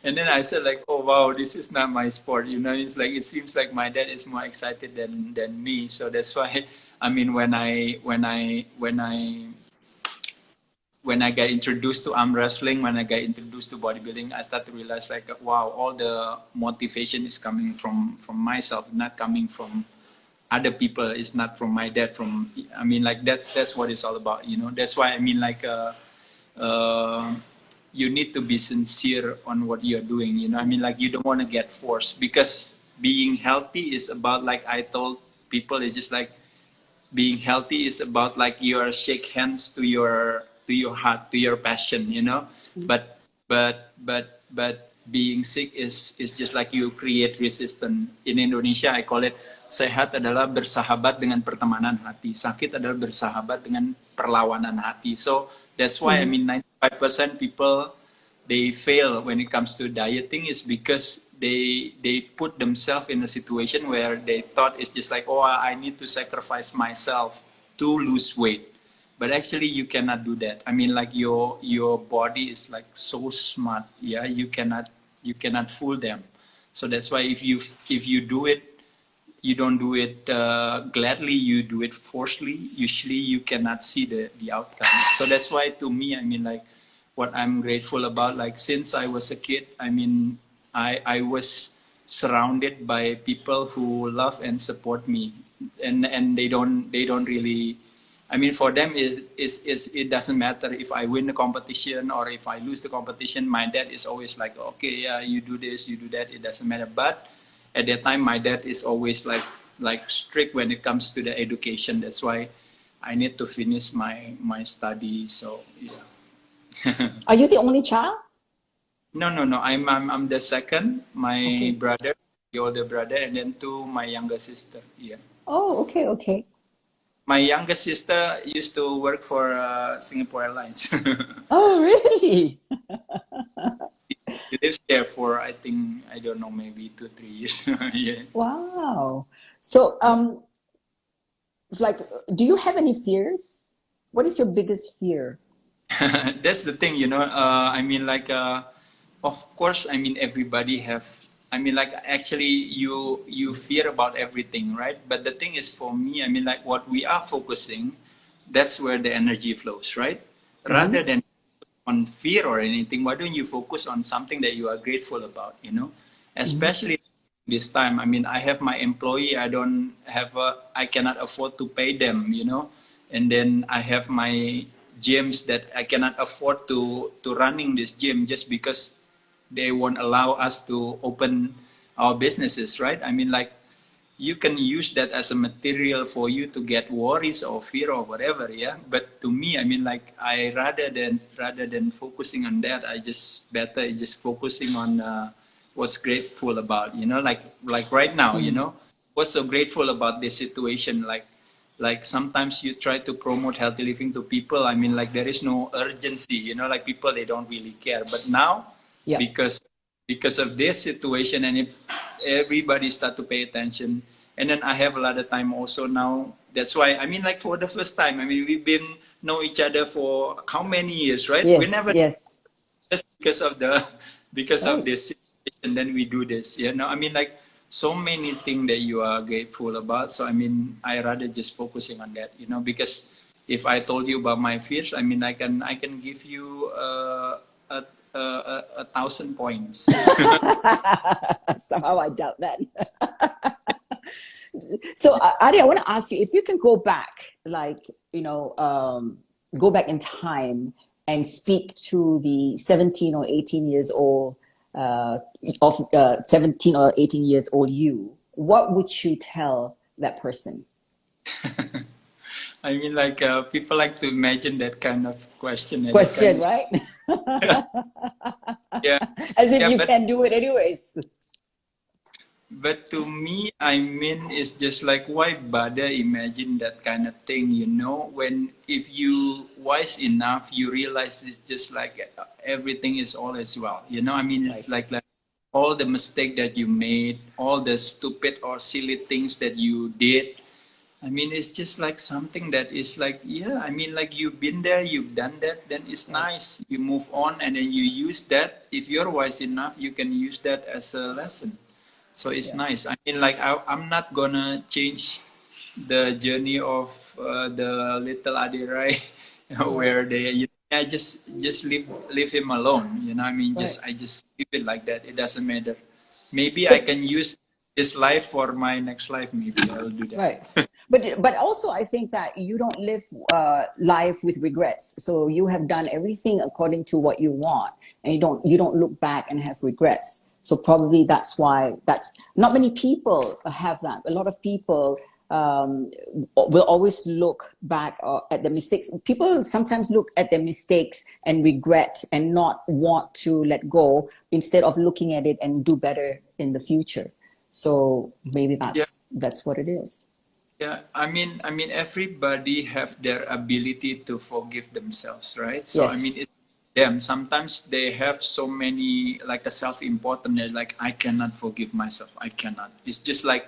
And then I said like, oh wow, this is not my sport, you know. It's like it seems like my dad is more excited than me. So that's why. I mean, when I when I got introduced to arm wrestling, when I got introduced to bodybuilding, I started to realize like, wow, all the motivation is coming from myself, not coming from other people. It's not from my dad. From, I mean, like that's what it's all about, you know. That's why I mean, like, uh, you need to be sincere on what you're doing. You know, I mean, like you don't want to get forced, because being healthy is about, like I told people, it's just like being healthy is about like your shake hands to your heart, to your passion, you know. But being sick is just like you create resistance. In Indonesia I call it, sehat adalah bersahabat dengan pertemanan hati, sakit adalah bersahabat dengan perlawanan hati. So that's why I mean 95% people, they fail when it comes to dieting, is because they put themselves in a situation where they thought it's just like, oh, I need to sacrifice myself to lose weight. But actually you cannot do that. I mean, like your body is like so smart. Yeah, you cannot fool them. So that's why if you do it, you don't do it gladly, you do it forcefully, usually you cannot see the outcome. So that's why, to me, I mean, like, what I'm grateful about, like, since I was a kid, I mean, I was surrounded by people who love and support me, and they don't really, I mean, for them it doesn't matter if I win the competition or if I lose the competition. My dad is always like, okay, yeah, you do this, you do that, it doesn't matter. But at that time, my dad is always like strict when it comes to the education. That's why I need to finish my study. So yeah. Are you the only child? No. I'm the second. My Okay. brother, the older brother, and then my younger sister. Yeah. Oh, okay, okay. My younger sister used to work for Singapore Airlines. Oh, really? She lives there for, I think, I don't know, maybe 2-3 years. Yeah. Wow. So, like, do you have any fears? What is your biggest fear? That's the thing, you know. I mean, like, of course, I mean, everybody have. I mean, like, actually, you fear about everything, right? But the thing is, for me, I mean, like, what we are focusing, that's where the energy flows, right? Rather than on fear or anything, why don't you focus on something that you are grateful about? You know, especially this time. I mean, I have my employee. I cannot afford to pay them. You know, and then I have my gyms that I cannot afford to running this gym just because they won't allow us to open our businesses, right? I mean, like, you can use that as a material for you to get worries or fear or whatever, yeah. But to me, I mean, like, I rather than focusing on that, I just better just focusing on what's grateful about, you know, like right now, you know, what's so grateful about this situation, like sometimes you try to promote healthy living to people. I mean, like, there is no urgency, you know, like people, they don't really care. But now, Yeah. because of this situation, and if everybody start to pay attention, and then I have a lot of time also now. That's why, I mean, like, for the first time, I mean, we've been know each other for how many years, right? We Yes, never, yes. just because of Oh, this situation, then we do this, you know. I mean, like, so many things that you are grateful about. So I mean, I rather just focusing on that, you know, because if I told you about my fears, I mean, I can give you a 1,000 points. somehow I doubt that. So, Adi, I want to ask you if you can go back, like, go back in time and speak to the 17 or 18 years old, of 17 or 18 years old you, what would you tell that person? I mean, like, people like to imagine that kind of question and that kind Question, of, right? yeah, As if yeah. you But can do it anyways. to me, I mean, it's just like, why bother imagine that kind of thing, you know? When, if you wise enough, you realize it's just like everything is all as well, you know? I mean, Right. it's like all the mistake that you made, all the stupid or silly things that you did. I mean, it's just like something that is like, yeah, I mean, like, you've been there, you've done that, then it's Right. nice. You move on and then you use that. If you're wise enough, you can use that as a lesson. So it's Yeah. nice. I mean, like, I'm not gonna change the journey of the little Adirai, Right. where they I just leave him alone. You know, I mean, Right. I just leave it like that. It doesn't matter. Maybe I can use this life for my next life. Maybe I'll do that. Right. But also I think that you don't live life with regrets. So you have done everything according to what you want, and you don't look back and have regrets. So probably that's why that's not many people have that. A lot of people will always look back at the mistakes. People sometimes look at their mistakes and regret and not want to let go instead of looking at it and do better in the future. So maybe Yeah. that's what it is. Yeah, I mean, everybody have their ability to forgive themselves, right? So I mean, Yes. it's them. Sometimes they have so many like a self-important. They're like, I cannot forgive myself. I cannot. It's just like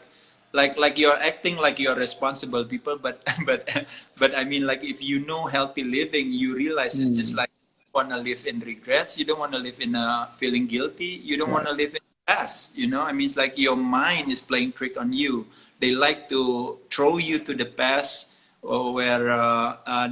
you're acting like you're responsible people, but but I mean, like if you know healthy living, you realize it's just Mm, like you want to live in regrets. You don't want to live in feeling guilty. You don't want right. to live in past. You know, I mean, it's like your mind is playing trick on you. They like to throw you to the past, or where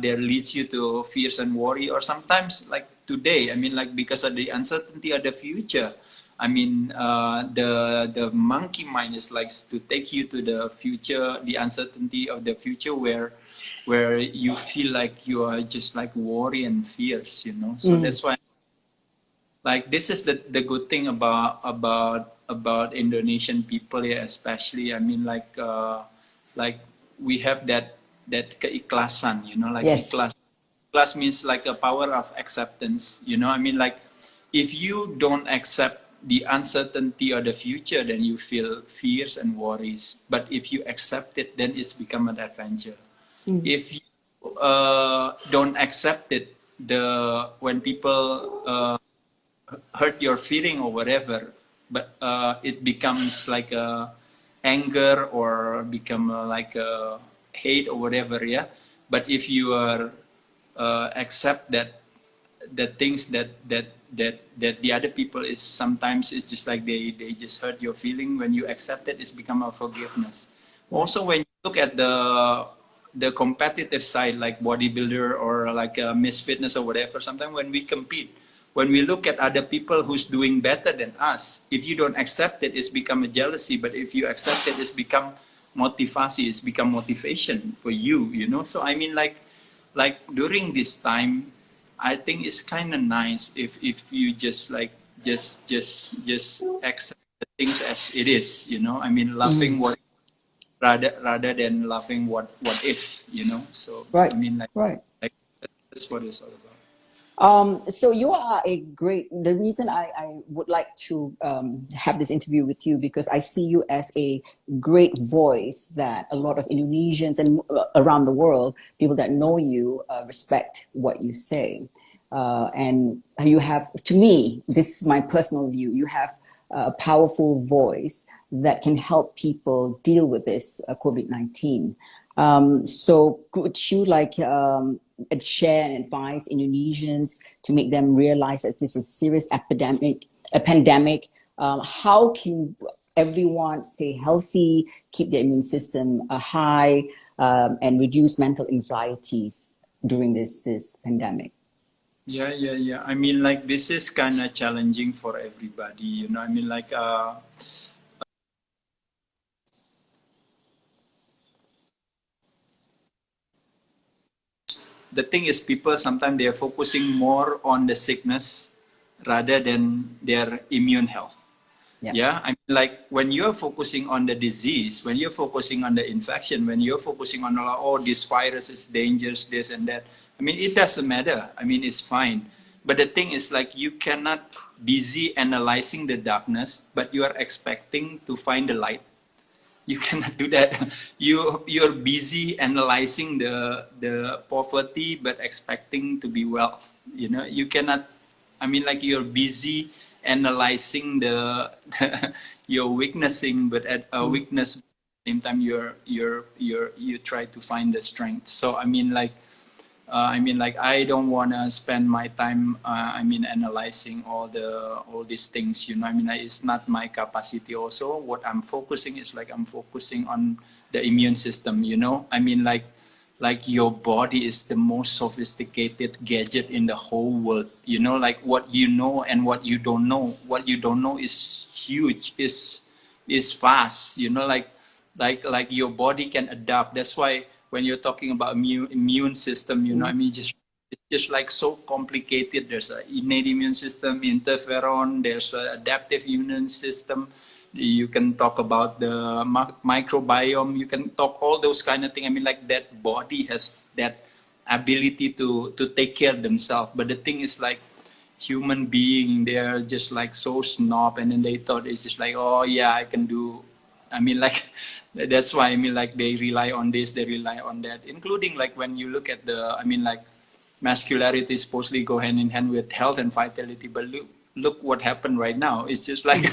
there leads you to fears and worry, or sometimes like today. I mean, like because of the uncertainty of the future. I mean, the monkey mind is likes to take you to the future, the uncertainty of the future, where you feel like you are just like worry and fears, you know. So Mm, that's why, like, this is the good thing about Indonesian people, yeah, especially. I mean, like we have that keikhlasan, you know, like yes. ikhlas. Ikhlas means like a power of acceptance, you know. I mean, like if you don't accept the uncertainty of the future, then you feel fears and worries. But if you accept it, then it's become an adventure. Mm, If you don't accept it, the when people hurt your feeling or whatever, but it becomes like a anger or become like a hate or whatever, yeah. But if you are accept that the things that the other people is sometimes it's just like they just hurt your feeling, when you accept it, it's become a forgiveness. right. Also, when you look at the competitive side, like bodybuilder or like Miss Fitness or whatever, sometimes when we compete, when we look at other people who's doing better than us, if you don't accept it, it's become a jealousy. But if you accept it, it's become motivasi, it's become motivation for you, you know. So I mean, like during this time, I think it's kind of nice if you just like just accept the things as it is, you know. I mean, Mm, laughing what rather than laughing what if, you know. So I right. mean, Right. like that's what it's all about. So you are a great, the reason I would like to have this interview with you, because I see you as a great voice that a lot of Indonesians and around the world, people that know you, respect what you say. And you have, to me, this is my personal view, you have a powerful voice that can help people deal with this COVID-19. So could you share and advise Indonesians to make them realize that this is a serious epidemic, a pandemic? How can everyone stay healthy, keep their immune system high, and reduce mental anxieties during this pandemic? Yeah. I mean, like this is kind of challenging for everybody, you know. I mean, like the thing is, people sometimes they are focusing more on the sickness rather than their immune health. Yeah. Yeah, I mean, like when you're focusing on the disease, when you're focusing on the infection, when you're focusing on oh, this virus is dangerous, this and that. I mean, it doesn't matter. I mean, it's fine. But the thing is, like, you cannot busy analyzing the darkness, but you are expecting to find the light. You cannot do that. You're busy analyzing the poverty but expecting to be wealth, you know. You cannot. I mean, like you're busy analyzing the your weaknessing, but at a Mm. weakness at the same time you try to find the strength. So I mean, like I don't want to spend my time. I mean, analyzing all these things. You know, I mean, it's not my capacity. Also, what I'm focusing is like I'm focusing on the immune system. You know, I mean, like your body is the most sophisticated gadget in the whole world. You know, like what you know and what you don't know. What you don't know is huge, is vast. You know, like your body can adapt. That's why when you're talking about immune system, you know, I mean, just it's just like so complicated. There's an innate immune system, interferon. There's an adaptive immune system. You can talk about the microbiome. You can talk all those kind of things. I mean, like that body has that ability to take care of themselves. But the thing is, like human being, they're just like so snob, and then they thought it's just like, oh yeah, I can do. I mean, like that's why I mean, like they rely on this, they rely on that, including like when you look at the, I mean, like masculinity supposedly go hand in hand with health and vitality, but look what happened right now. It's just like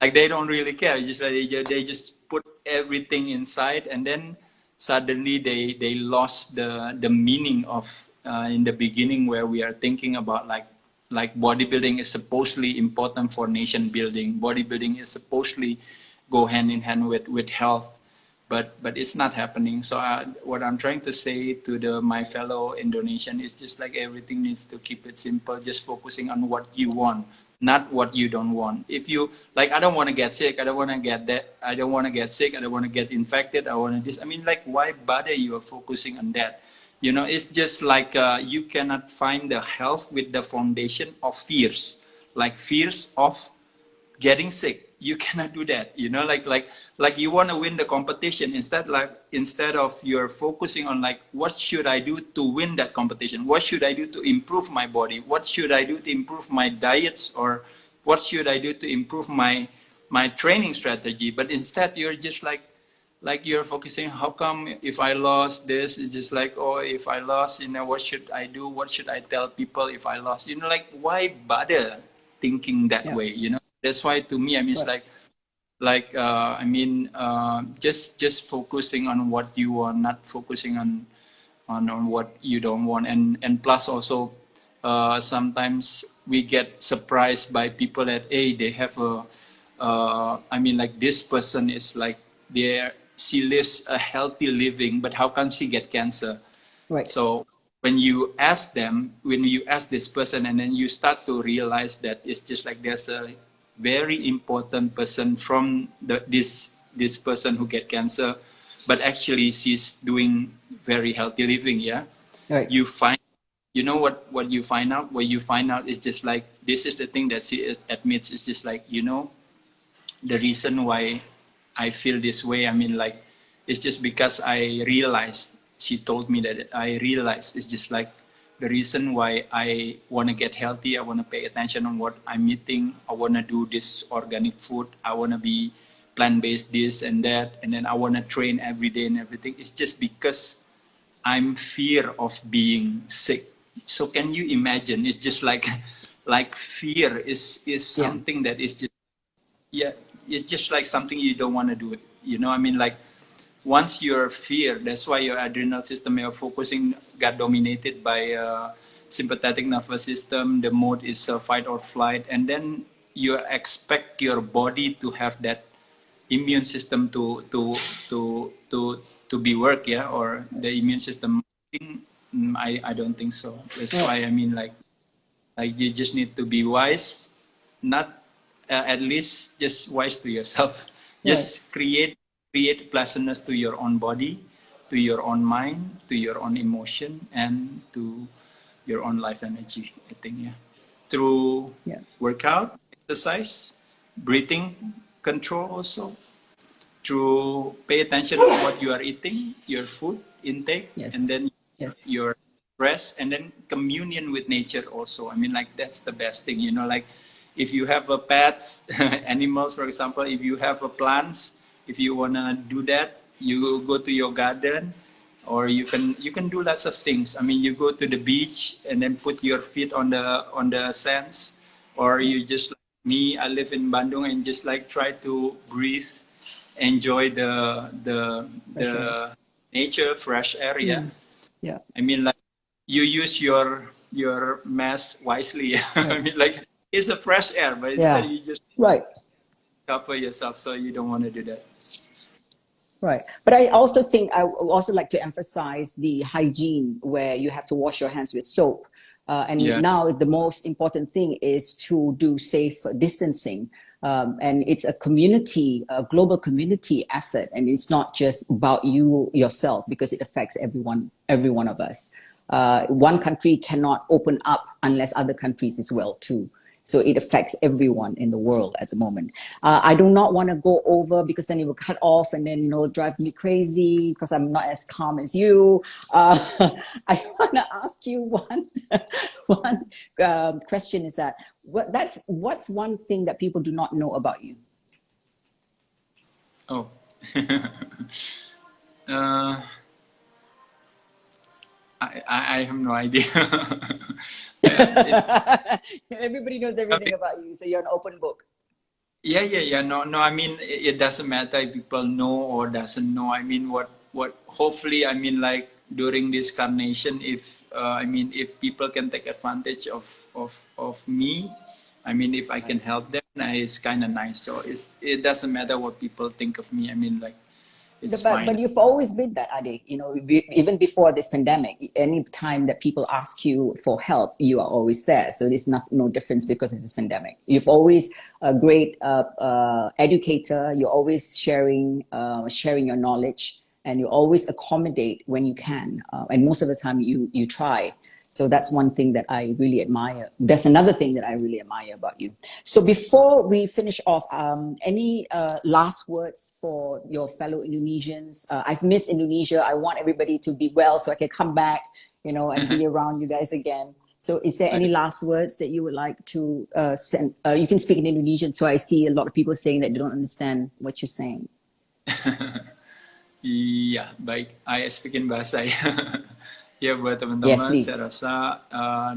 like they don't really care. It's just like they just put everything inside, and then suddenly they lost the meaning of in the beginning, where we are thinking about like bodybuilding is supposedly important for nation building. Bodybuilding is supposedly go hand in hand with health, but it's not happening. So what I'm trying to say to my fellow Indonesian is just like everything needs to keep it simple, just focusing on what you want, not what you don't want. If you like, I don't want to get sick, I don't want to get that, I don't want to get sick, I don't want to get infected, I want to this. I mean, like, why bother you are focusing on that? You know, it's just like you cannot find the health with the foundation of fears, like fears of getting sick. You cannot do that. You know, like you want to win the competition, instead of you're focusing on like, what should I do to win that competition? What should I do to improve my body? What should I do to improve my diets? Or what should I do to improve my training strategy? But instead you're just like you're focusing, how come if I lost this? It's just like, oh, if I lost, you know, what should I do? What should I tell people if I lost? You know, like, why bother thinking that way? You know, that's why to me, I mean, it's I mean, just focusing on what you want, not focusing on what you don't want. And plus also, sometimes we get surprised by people that, hey, they have a, I mean, like this person is like, she lives a healthy living, but how come she get cancer? Right. So when you ask this person, and then you start to realize that it's just like there's a very important person from this person who get cancer, but actually she's doing very healthy living. Yeah. Right. You find, you know what you find out? What you find out is just like, this is the thing that she admits. It's just like, you know, the reason why I feel this way, I mean, like, it's just because I realized, she told me that I realized it's just like, the reason why I want to get healthy, I want to pay attention on what I'm eating, I want to do this organic food, I want to be plant-based this and that, and then I want to train every day and everything. It's just because I'm fear of being sick. So can you imagine? It's just like fear is something that is just, yeah, it's just like something you don't want to do it. You know, I mean, like, once you're fear, that's why your adrenal system, you're focusing, got dominated by sympathetic nervous system. The mode is fight or flight, and then you expect your body to have that immune system to be work, yeah, or the immune system. I don't think so. That's why I mean, like you just need to be wise, not at least just wise to yourself. Just create pleasantness to your own body, to your own mind, to your own emotion, and to your own life energy, I think, yeah. Through workout, exercise, breathing control also, through pay attention to what you are eating, your food intake, and then your rest, and then communion with nature also. I mean, like, that's the best thing, you know, like if you have a pets, animals, for example, if you have a plants, if you want to do that, you go to your garden, or you can do lots of things. I mean, you go to the beach and then put your feet on the sands, or you just, like me, I live in Bandung, and just like try to breathe, enjoy the nature, fresh air. Yeah. I mean, like, you use your mask wisely. I mean, like, it's a fresh air, but instead you just cover yourself, so you don't want to do that. Right. But I also think I would also like to emphasize the hygiene where you have to wash your hands with soap. And Yeah. now the most important thing is to do safe distancing. And it's a community, a global community effort. And it's not just about you yourself because it affects every one of us. One country cannot open up unless other countries as well too. So it affects everyone in the world at the moment. I do not want to go over because then it will cut off and then, drive me crazy because I'm not as calm as you. I want to ask you one question is that what's one thing that people do not know about you? Oh. uh, I have no idea. Everybody knows everything about you, so you're an open book. Yeah. No. I mean, it doesn't matter if people know or doesn't know. I mean, hopefully, I mean, like during this carnation, if if people can take advantage of me, I mean, if I can help them, it's kind of nice. So it doesn't matter what people think of me. I mean, like, it's But fine. you've always been that, Ade. Even before this pandemic, any time that people ask you for help, you are always there. So there's no difference because of this pandemic. You've always a great educator. You're always sharing your knowledge, and you always accommodate when you can. And most of the time, you try. So that's one thing that I really admire. That's another thing that I really admire about you. So before we finish off, any last words for your fellow Indonesians? I've missed Indonesia. I want everybody to be well so I can come back, and be around you guys again. So is there any last words that you would like to send? You can speak in Indonesian. So I see a lot of people saying that they don't understand what you're saying. Iya, baik. I speak in bahasa ya. Ya, buat Yes, teman-teman, please. saya rasa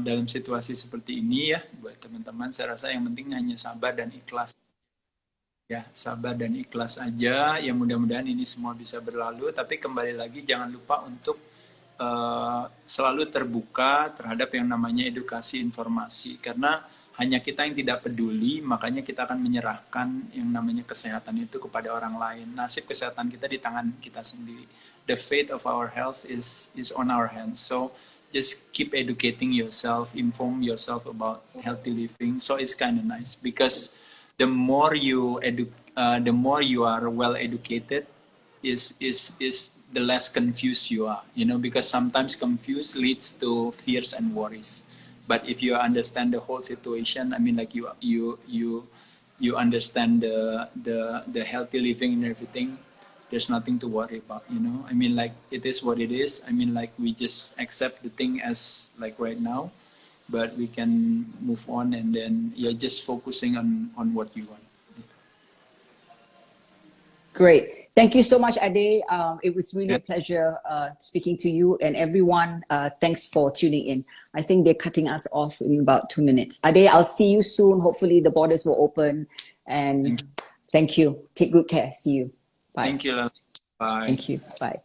dalam situasi seperti ini ya, buat teman-teman, saya rasa yang penting hanya sabar dan ikhlas. Ya, sabar dan ikhlas aja. Ya, mudah-mudahan ini semua bisa berlalu. Tapi kembali lagi, jangan lupa untuk selalu terbuka terhadap yang namanya edukasi informasi. Karena hanya kita yang tidak peduli, makanya kita akan menyerahkan yang namanya kesehatan itu kepada orang lain. Nasib kesehatan kita di tangan kita sendiri. The fate of our health is on our hands. So just keep educating yourself, inform yourself about healthy living. So it's kind of nice because the more you are well educated, is the less confused you are. Because sometimes confused leads to fears and worries. But if you understand the whole situation, I mean, like you understand the healthy living and everything, there's nothing to worry about, I mean, like, it is what it is. I mean, like, we just accept the thing as like right now, but we can move on, and then you're just focusing on what you want. Great. Thank you so much, Ade. It was really a pleasure speaking to you and everyone. Thanks for tuning in. I think they're cutting us off in about 2 minutes. Ade, I'll see you soon. Hopefully the borders will open. And thank you. Take good care. See you. Bye. Thank you. Bye. Thank you. Bye.